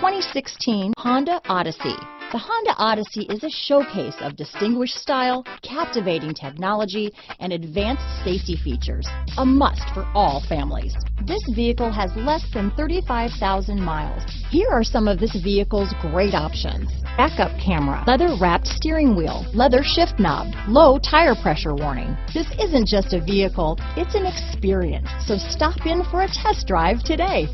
2016 Honda Odyssey. The Honda Odyssey is a showcase of distinguished style, captivating technology, and advanced safety features. A must for all families. This vehicle has less than 35,000 miles. Here are some of this vehicle's great options: backup camera, leather-wrapped steering wheel, leather shift knob, low tire pressure warning. This isn't just a vehicle, it's an experience. So stop in for a test drive today.